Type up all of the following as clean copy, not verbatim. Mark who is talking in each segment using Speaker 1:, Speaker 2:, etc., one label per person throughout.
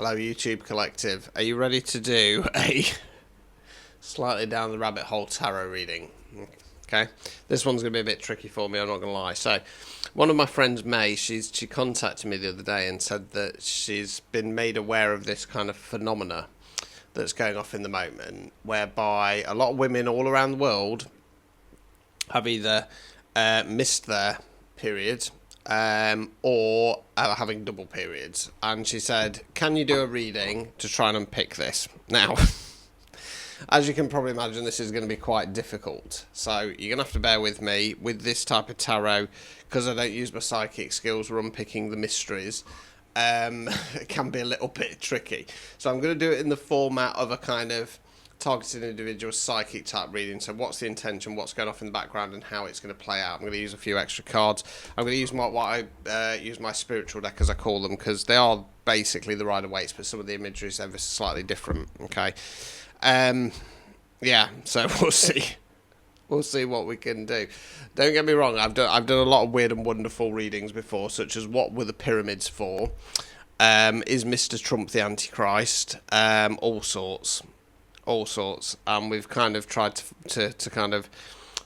Speaker 1: Hello, YouTube Collective. Are you ready to do a slightly down the rabbit hole tarot reading? Okay, this one's going to be a bit tricky for me, I'm not going to lie. So, one of my friends, May, she contacted me the other day and said that she's been made aware of this kind of phenomena that's going off in the moment, whereby a lot of women all around the world have either missed their period or are having double periods. And she said, can you do a reading to try and unpick this? Now, as you can probably imagine, this is going to be quite difficult. So you're going to have to bear with me with this type of tarot, because I don't use my psychic skills for unpicking the mysteries. It can be a little bit tricky. So I'm going to do it in the format of a kind of targeted individual psychic type reading. So what's the intention, what's going off in the background, and how it's going to play out. I'm going to use a few extra cards. I'm going to use what I use my spiritual deck, as I call them, because they are basically the Rider-Waite, but some of the imagery is ever slightly different. Okay, yeah. So we'll see. We'll see what we can do. Don't get me wrong. I've done a lot of weird and wonderful readings before, such as what were the pyramids for? Is Mr. Trump the Antichrist? All sorts. And we've kind of tried to kind of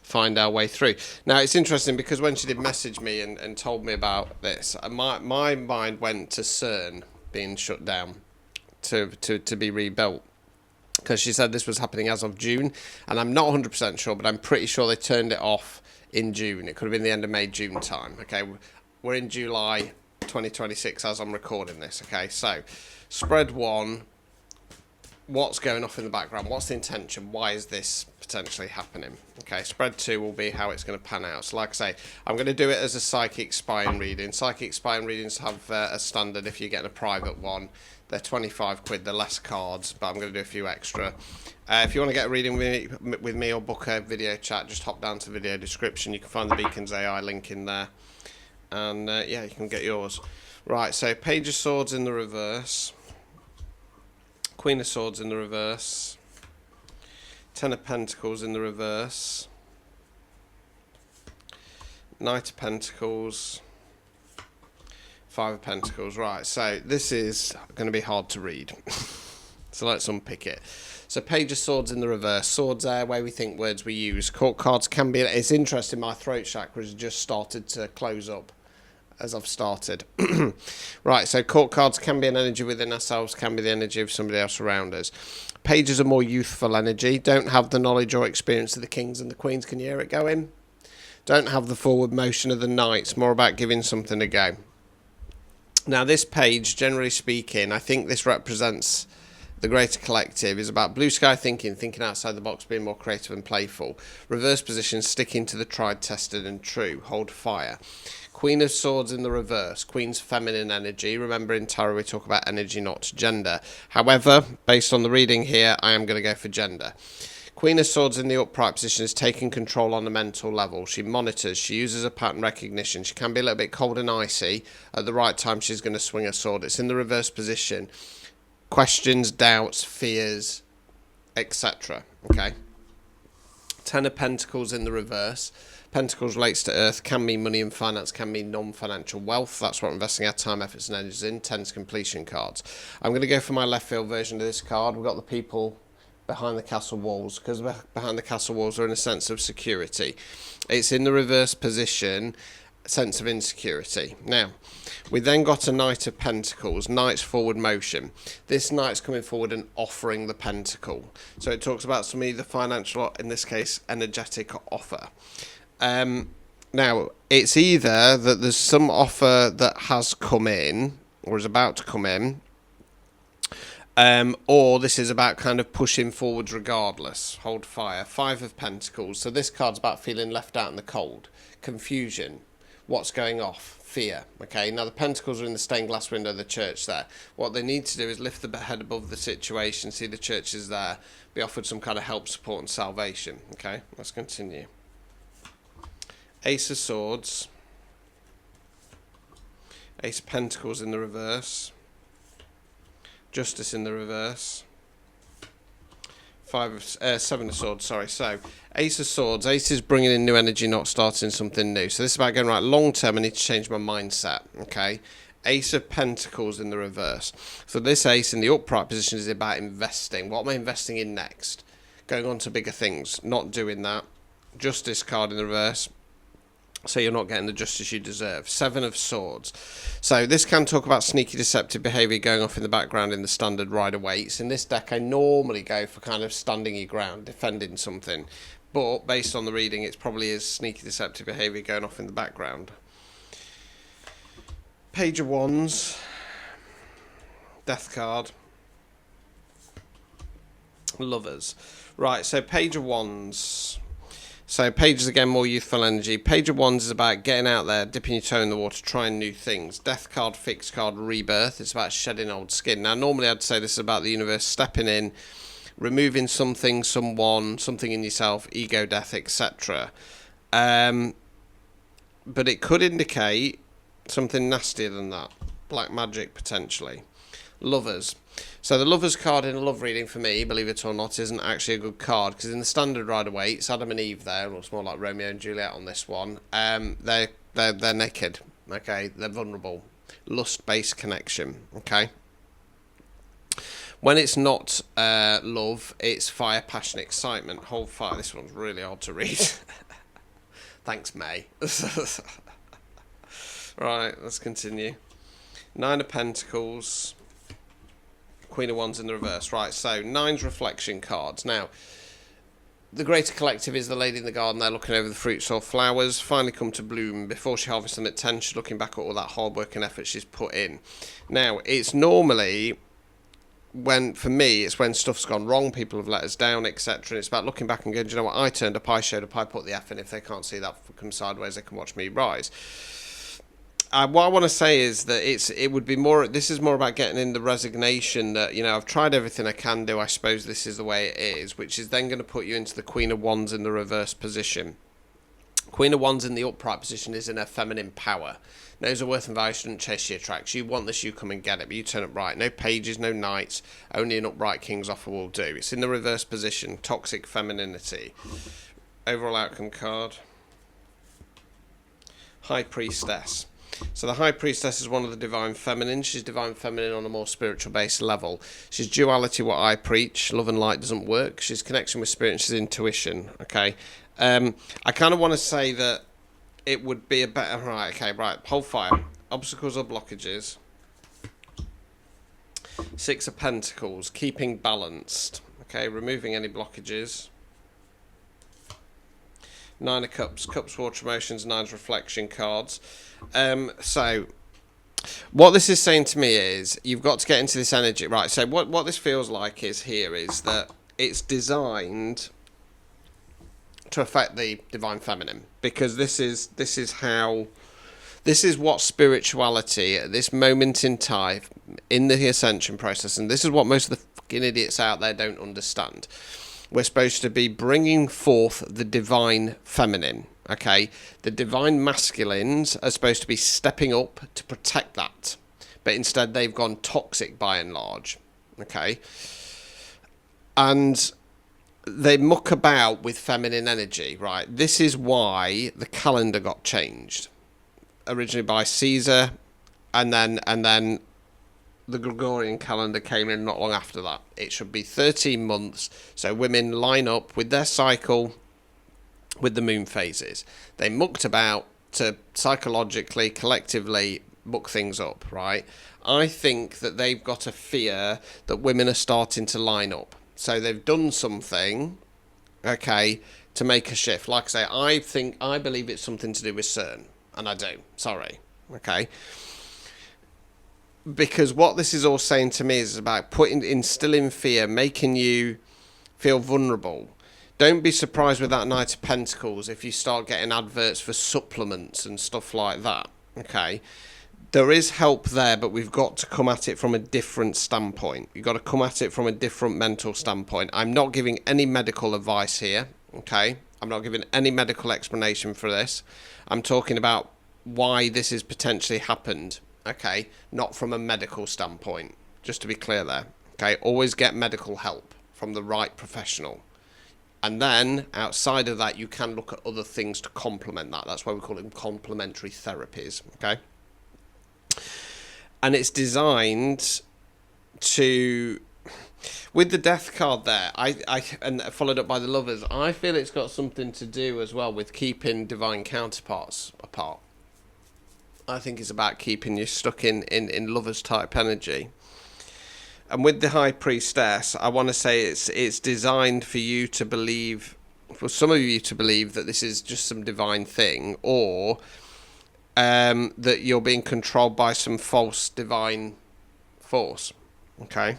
Speaker 1: find our way through. Now, it's interesting because when she did message me and told me about this, my mind went to CERN being shut down to be rebuilt, because she said this was happening as of June, and I'm not 100% sure, but I'm pretty sure they turned it off in June. It could have been the end of May, June time. Okay, we're in July 2026 as I'm recording this. Okay, so spread one. What's going off in the background? What's the intention? Why is this potentially happening? Okay, spread two will be how it's going to pan out. So like I say, I'm going to do it as a psychic spying reading. Psychic spying readings have a standard if you're getting a private one. They're 25 quid, they're less cards, but I'm going to do a few extra. If you want to get a reading with me or book a video chat, just hop down to the video description. You can find the Beacons AI link in there. And yeah, you can get yours. Right, so Page of Swords in the reverse. Queen of Swords in the reverse, Ten of Pentacles in the reverse, Knight of Pentacles, Five of Pentacles. Right, so this is going to be hard to read. So let's unpick it. So Page of Swords in the reverse. Swords are where we think words we use. Court cards can be... It's interesting, my throat chakra has just started to close up as I've started. Right, so court cards can be an energy within ourselves, can be the energy of somebody else around us. Pages are more youthful energy, don't have the knowledge or experience of the kings and the queens. Can you hear it going? Don't have the forward motion of the knights, more about giving something a go. Now this page, generally speaking, I think this represents the greater collective, is about blue sky thinking, thinking outside the box, being more creative and playful. Reverse position, sticking to the tried, tested and true. Hold fire. Queen of Swords in the reverse. Queen's feminine energy. Remember, in tarot we talk about energy, not gender. However, based on the reading here, I am going to go for gender. Queen of Swords in the upright position is taking control on the mental level. She monitors. She uses a pattern recognition. She can be a little bit cold and icy. At the right time, she's going to swing a sword. It's in the reverse position. Questions, doubts, fears, etc. Okay. Ten of Pentacles in the reverse. Pentacles relates to earth, can mean money and finance, can mean non-financial wealth. That's what we're investing our time, efforts and energies in. Ten's completion cards. I'm going to go for my left field version of this card. We've got the people behind the castle walls, because behind the castle walls are in a sense of security. It's in the reverse position, sense of insecurity. Now, we then got a Knight of Pentacles, Knight's forward motion. This Knight's coming forward and offering the pentacle. So it talks about some either financial, or in this case, energetic offer. Now, it's either that there's some offer that has come in, or is about to come in, or this is about kind of pushing forwards regardless. Hold fire. Five of Pentacles. So this card's about feeling left out in the cold. Confusion. What's going off? Fear. Okay, now the Pentacles are in the stained glass window of the church there. What they need to do is lift the head above the situation, see the church is there, be offered some kind of help, support and salvation. Okay, let's continue. Ace of Swords, Ace of Pentacles in the reverse, Justice in the reverse, Seven of Swords, sorry. So, Ace of Swords. Ace is bringing in new energy, not starting something new. So this is about going, right, long term, I need to change my mindset, okay? Ace of Pentacles in the reverse. So this ace in the upright position is about investing. What am I investing in next? Going on to bigger things. Not doing that. Justice card in the reverse. So you're not getting the justice you deserve. Seven of Swords. So this can talk about sneaky deceptive behaviour going off in the background in the standard Rider-Waite's. In this deck I normally go for kind of standing your ground, defending something. But based on the reading, it probably is sneaky deceptive behaviour going off in the background. Page of Wands. Death card. Lovers. Right, so Page of Wands. So Page is again more youthful energy. Page of Wands is about getting out there, dipping your toe in the water, trying new things. Death card, fixed card, rebirth. It's about shedding old skin. Now normally I'd say this is about the universe stepping in, removing something, someone, something in yourself, ego death, etc. But it could indicate something nastier than that. Black magic, potentially. Lovers. So the Lovers card in a love reading, for me, believe it or not, isn't actually a good card, because in the standard Rider-Waite, it's Adam and Eve there. It looks more like Romeo and Juliet on this one. They're naked, okay? They're vulnerable. Lust-based connection, okay? When it's not love, it's fire, passion, excitement. Hold fire. This one's really hard to read. Thanks, May. Right, let's continue. Nine of Pentacles. Queen of Wands in the reverse. Right, so nine's reflection cards. Now, the greater collective is the lady in the garden there looking over the fruits or flowers, finally come to bloom. Before she harvests them at 10, she's looking back at all that hard work and effort she's put in. Now, it's normally when, for me, it's when stuff's gone wrong, people have let us down, etc. It's about looking back and going, do you know what, I turned up, I showed up, I put the effort in. If they can't see that come sideways, they can watch me rise. What I want to say is that it would be more. This is more about getting in the resignation that, you know, I've tried everything I can do. I suppose this is the way it is, which is then going to put you into the Queen of Wands in the reverse position. Queen of Wands in the upright position is in her feminine power. Knows her worth and value, shouldn't chase your tracks. You want this, you come and get it, but you turn up right. No pages, no knights, only an upright king's offer will do. It's in the reverse position. Toxic femininity. Overall outcome card. High Priestess. So the High Priestess is one of the Divine Feminine. She's Divine Feminine on a more spiritual based level. She's duality, what I preach. Love and light doesn't work. She's connection with spirit and she's intuition. Okay. I kind of want to say that it would be a better... Right, okay, right. Hold fire. Obstacles or blockages. Six of Pentacles. Keeping balanced. Okay, removing any blockages. Nine of Cups. Cups, water emotions. Nine's reflection cards. So what this is saying to me is you've got to get into this energy. Right, so what this feels like is that it's designed to affect the Divine Feminine, because this is what spirituality at this moment in time in the ascension process, and this is what most of the fucking idiots out there don't understand. We're supposed to be bringing forth the Divine Feminine, okay? The Divine Masculines are supposed to be stepping up to protect that, but instead they've gone toxic by and large, okay? And they muck about with feminine energy, right? This is why the calendar got changed. Originally by Caesar, and then the Gregorian calendar came in not long after that. It should be 13 months, so women line up with their cycle, with the moon phases. They mucked about to psychologically, collectively muck things up, right? I think that they've got a fear that women are starting to line up. So they've done something, okay, to make a shift. Like I say, I believe it's something to do with CERN, and I do. Sorry, okay? Because what this is all saying to me is about instilling fear, making you feel vulnerable. Don't be surprised with that Knight of Pentacles if you start getting adverts for supplements and stuff like that, okay? There is help there, but we've got to come at it from a different standpoint. You've got to come at it from a different mental standpoint. I'm not giving any medical advice here, okay? I'm not giving any medical explanation for this. I'm talking about why this has potentially happened, okay? Not from a medical standpoint, just to be clear there, okay? Always get medical help from the right professional. And then, outside of that, you can look at other things to complement that. That's why we call them complementary therapies, okay? and it's designed to, with the death card there, and followed up by the lovers, I feel it's got something to do as well with keeping divine counterparts apart. I think it's about keeping you stuck in lovers type energy. And with the High Priestess, I want to say it's designed for you to believe, for some of you to believe that this is just some divine thing, or that you're being controlled by some false divine force. Okay.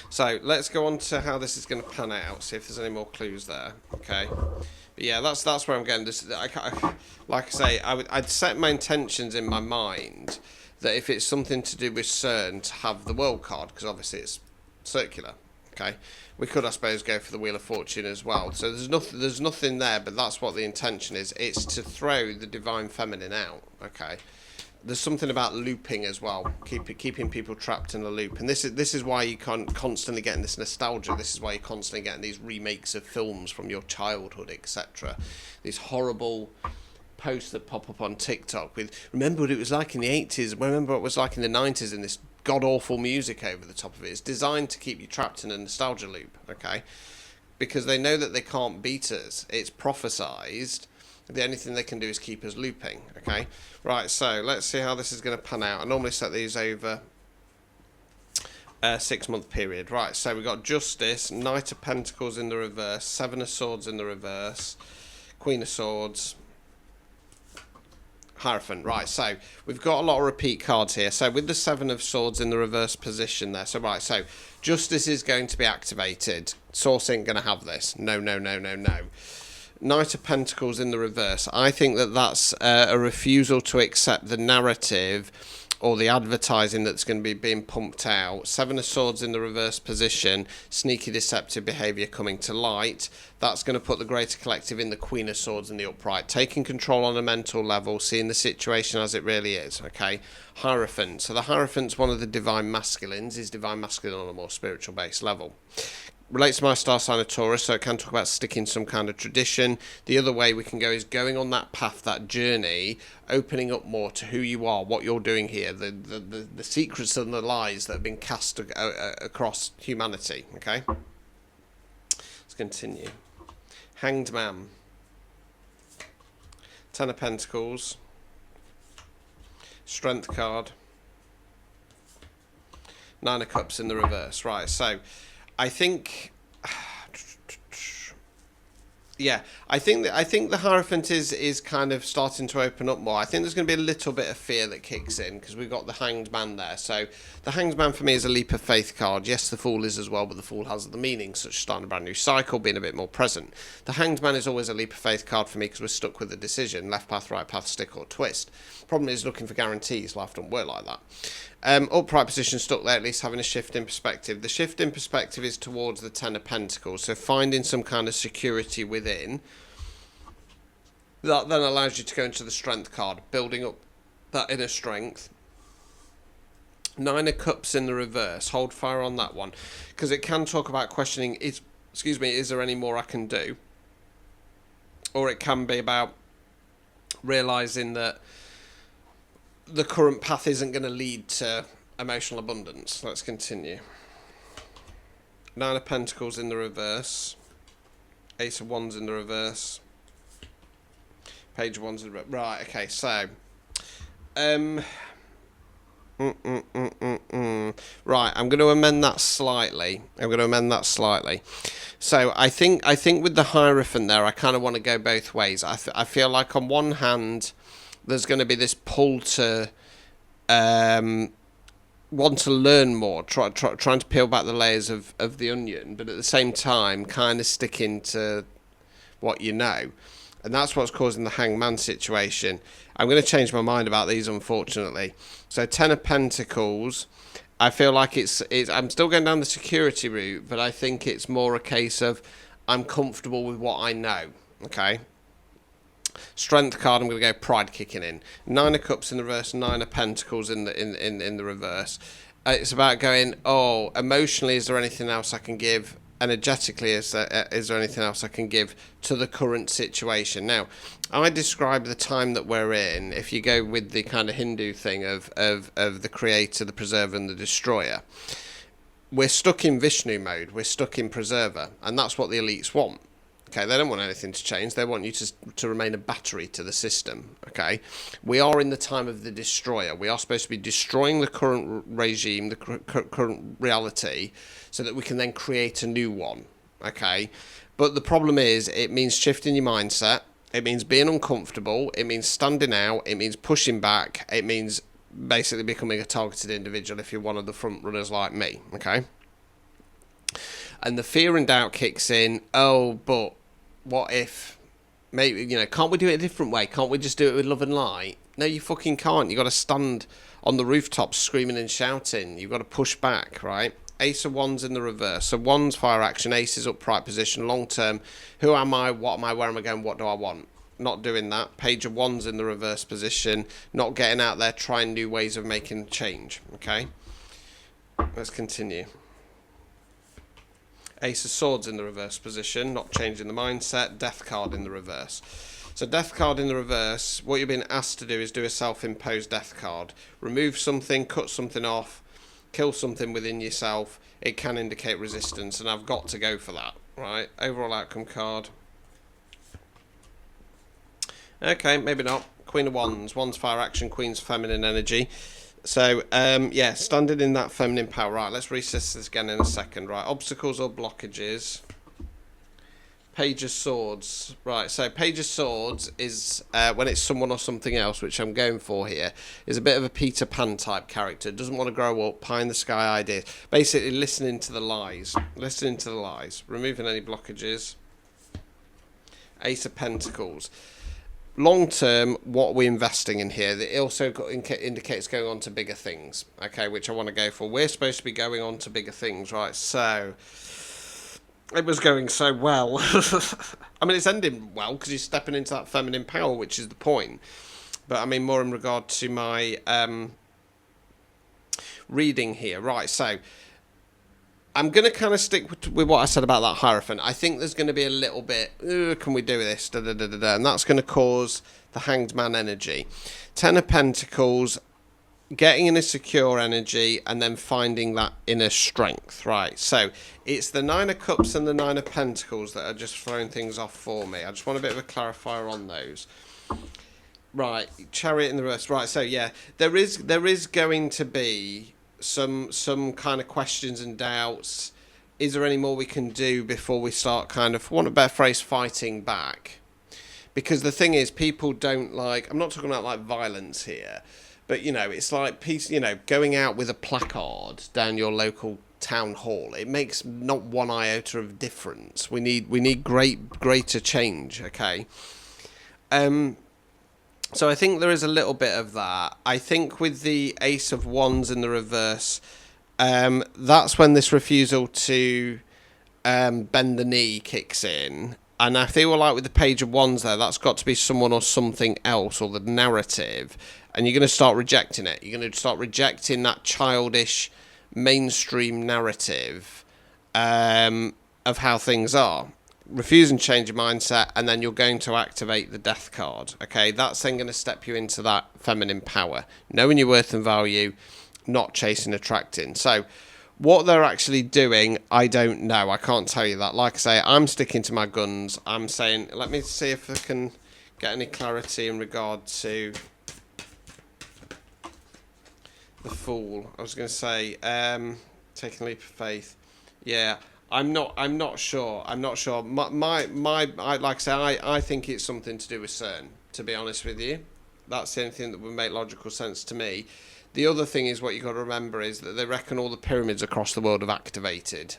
Speaker 1: So let's go on to how this is going to pan out. See if there's any more clues there. Okay. But yeah, that's where I'm getting this. Like I say, I'd set my intentions in my mind that if it's something to do with CERN, to have the World card, because obviously it's circular. Okay. We could, I suppose, go for the Wheel of Fortune as well. So there's nothing there, but that's what the intention is. It's to throw the divine feminine out. Okay. There's something about looping as well, keeping people trapped in a loop, and this is why you can't constantly getting this nostalgia. This is why you're constantly getting these remakes of films from your childhood, etc. These horrible posts that pop up on TikTok with remember what it was like in the 80s, remember what it was like in the 90s, and this god awful music over the top of it. It's designed to keep you trapped in a nostalgia loop, okay? Because they know that they can't beat us. It's prophesized. The only thing they can do is keep us looping, okay? Right, so let's see how this is going to pan out. I normally set these over a 6-month period. Right, so we've got Justice, Knight of Pentacles in the reverse, Seven of Swords in the reverse, Queen of Swords, Hierophant. Right, so we've got a lot of repeat cards here. So with the Seven of Swords in the reverse position there, so right, so Justice is going to be activated. Source ain't going to have this. No, no, no, no, no. Knight of Pentacles in the reverse. I think that's a refusal to accept the narrative or the advertising that's going to be being pumped out. Seven of Swords in the reverse position. Sneaky deceptive behaviour coming to light. That's going to put the greater collective in the Queen of Swords in the upright. Taking control on a mental level. Seeing the situation as it really is. Okay. Hierophant. So the Hierophant's one of the divine masculines. Is divine masculine on a more spiritual based level. Relates to my star sign of Taurus, so it can talk about sticking some kind of tradition. The other way we can go is going on that path, that journey, opening up more to who you are, what you're doing here, the secrets and the lies that have been cast across humanity. Okay, let's continue. Hanged Man, Ten of Pentacles, Strength card, Nine of Cups in the reverse. Right, so I think, yeah, I think the Hierophant is kind of starting to open up more. I think there's going to be a little bit of fear that kicks in because we've got the Hanged Man there. So the Hanged Man for me is a leap of faith card. Yes, the Fool is as well, but the Fool has the meaning, such as starting a brand new cycle, being a bit more present. The Hanged Man is always a leap of faith card for me because we're stuck with a decision, left path, right path, stick or twist. Problem is looking for guarantees. Life don't work like that. Upright position stuck there, at least having a shift in perspective. The shift in perspective is towards the Ten of Pentacles, so finding some kind of security within. That then allows you to go into the Strength card, building up that inner strength. Nine of Cups in the reverse. Hold fire on that one, because it can talk about questioning, is there any more I can do? Or it can be about realising that the current path isn't going to lead to emotional abundance. Let's continue. Nine of Pentacles in the reverse. Ace of Wands in the reverse. Page of Wands in the reverse. Right, okay, so right, I'm going to amend that slightly. So I think with the Hierophant there, I kind of want to go both ways. I feel like on one hand there's going to be this pull to want to learn more, trying to peel back the layers of the onion, but at the same time kind of sticking to what you know. And that's what's causing the Hangman situation. I'm going to change my mind about these, unfortunately. So Ten of Pentacles, I feel like it's I'm still going down the security route, but I think it's more a case of I'm comfortable with what I know. Okay. Strength card, I'm going to go pride kicking in. Nine of Cups in the reverse, Nine of Pentacles in the reverse. It's about going, oh, emotionally, is there anything else I can give? energetically, is there anything else I can give to the current situation? Now, I describe the time that we're in, if you go with the kind of Hindu thing of the creator, the preserver, and the destroyer. We're stuck in Vishnu mode, we're stuck in preserver, and that's what the elites want. Okay, they don't want anything to change. They want you to remain a battery to the system. Okay, we are in the time of the destroyer. We are supposed to be destroying the current regime, the current reality, so that we can then create a new one. Okay, but the problem is, it means shifting your mindset. It means being uncomfortable. It means standing out. It means pushing back. It means basically becoming a targeted individual if you're one of the front runners like me. Okay. And the fear and doubt kicks in. Oh, but what if, maybe, can't we do it a different way? Can't we just do it with love and light? No, you fucking can't. You've got to stand on the rooftops screaming and shouting. You've got to push back, right? Ace of Wands in the reverse. So Wands, fire action. Ace is upright position, long term. Who am I? What am I? Where am I going? What do I want? Not doing that. Page of Wands in the reverse position. Not getting out there trying new ways of making change. Okay? Let's continue. Ace of Swords in the reverse position, not changing the mindset. Death card in the reverse. So Death card in the reverse, what you're being asked to do is do a self-imposed death card. Remove something, cut something off, kill something within yourself. It can indicate resistance, and I've got to go for that. Right, overall outcome card. Okay, maybe not. Queen of Wands. Wands fire action, Queen's feminine energy. So, yeah, standing in that feminine power. Right, let's recess this again in a second. Right, obstacles or blockages. Page of Swords. Right, so Page of Swords is, when it's someone or something else, which I'm going for here, is a bit of a Peter Pan type character. Doesn't want to grow up, pie in the sky ideas. Basically, listening to the lies. Listening to the lies. Removing any blockages. Ace of Pentacles. Long term, what are we investing in here? It also indicates going on to bigger things, okay, which I want to go for. We're supposed to be going on to bigger things, right? So, it was going so well. I mean, it's ending well because you're stepping into that feminine power, which is the point. But I mean, more in regard to my reading here. Right, so I'm going to kind of stick with what I said about that Hierophant. I think there's going to be a little bit, can we do this? Da, da, da, da, da. And that's going to cause the Hanged Man energy. Ten of Pentacles, getting in a secure energy and then finding that inner strength. Right, so it's the Nine of Cups and the Nine of Pentacles that are just throwing things off for me. I just want a bit of a clarifier on those. Right, Chariot in the reverse. Right, so yeah, there is going to be some kind of questions and doubts. Is there any more we can do before we start kind of, for want of a better phrase, fighting back? Because the thing is, people don't like, I'm not talking about like violence here, but it's like peace, going out with a placard down your local town hall. It makes not one iota of difference. We need greater change, okay? So I think there is a little bit of that. I think with the Ace of Wands in the reverse, that's when this refusal to bend the knee kicks in. And I feel like with the Page of Wands there, that's got to be someone or something else, or the narrative. And you're going to start rejecting it. You're going to start rejecting that childish mainstream narrative of how things are. Refuse and change your mindset, and then you're going to activate the Death card. Okay, that's then going to step you into that feminine power, knowing your worth and value, not chasing, attracting. So what they're actually doing, I don't know. I can't tell you that. Like I say, I'm sticking to my guns. I'm saying, let me see if I can get any clarity in regard to the Fool. I was going to say, taking a leap of faith. Yeah. I'm not sure. My like I say, I think it's something to do with CERN, to be honest with you. That's the only thing that would make logical sense to me. The other thing is, what you got to remember is that they reckon all the pyramids across the world have activated.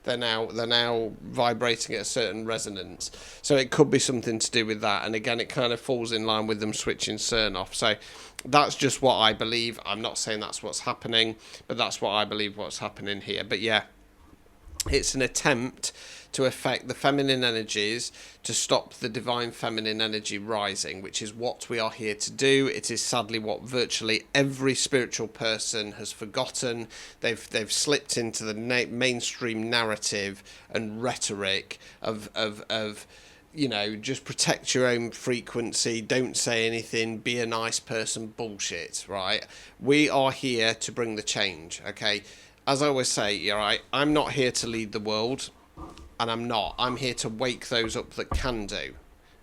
Speaker 1: They're now vibrating at a certain resonance. So it could be something to do with that. And again, it kind of falls in line with them switching CERN off. So that's just what I believe. I'm not saying that's what's happening, but that's what I believe what's happening here. But yeah, It's an attempt to affect the feminine energies to stop the divine feminine energy rising, which is what we are here to do. It is sadly what virtually every spiritual person has forgotten. They've slipped into the mainstream narrative and rhetoric of you know, just protect your own frequency, don't say anything, be a nice person bullshit, right? We are here to bring the change, okay? As I always say, right, I'm not here to lead the world, and I'm here to wake those up that can do,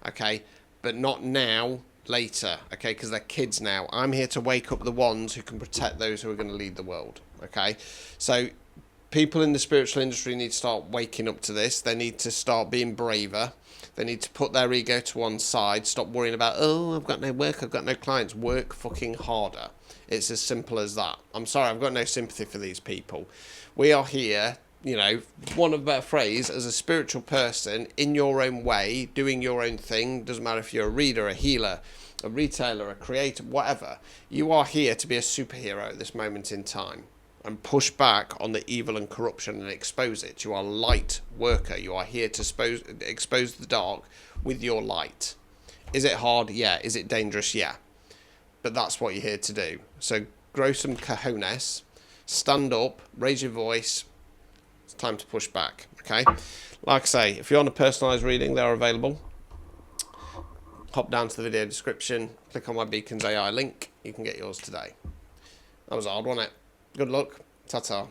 Speaker 1: okay? But not now, later, okay? Because they're kids now. I'm here to wake up the ones who can protect those who are going to lead the world, okay? So people in the spiritual industry need to start waking up to this. They need to start being braver. They need to put their ego to one side. Stop worrying about, oh, I've got no work, I've got no clients. Work fucking harder. It's as simple as that. I'm sorry, I've got no sympathy for these people. We are here, you know, one of a better phrase, as a spiritual person, in your own way, doing your own thing. Doesn't matter if you're a reader, a healer, a retailer, a creator, whatever. You are here to be a superhero at this moment in time and push back on the evil and corruption and expose it. You are a light worker. You are here to expose the dark with your light. Is it hard? Yeah. Is it dangerous? Yeah. But that's what you're here to do. So grow some cojones, stand up, raise your voice. It's time to push back, okay? Like I say, if you want a personalised reading, they're available. Hop down to the video description, click on my Beacons AI link. You can get yours today. That was hard, wasn't it? Good luck. Ta-ta.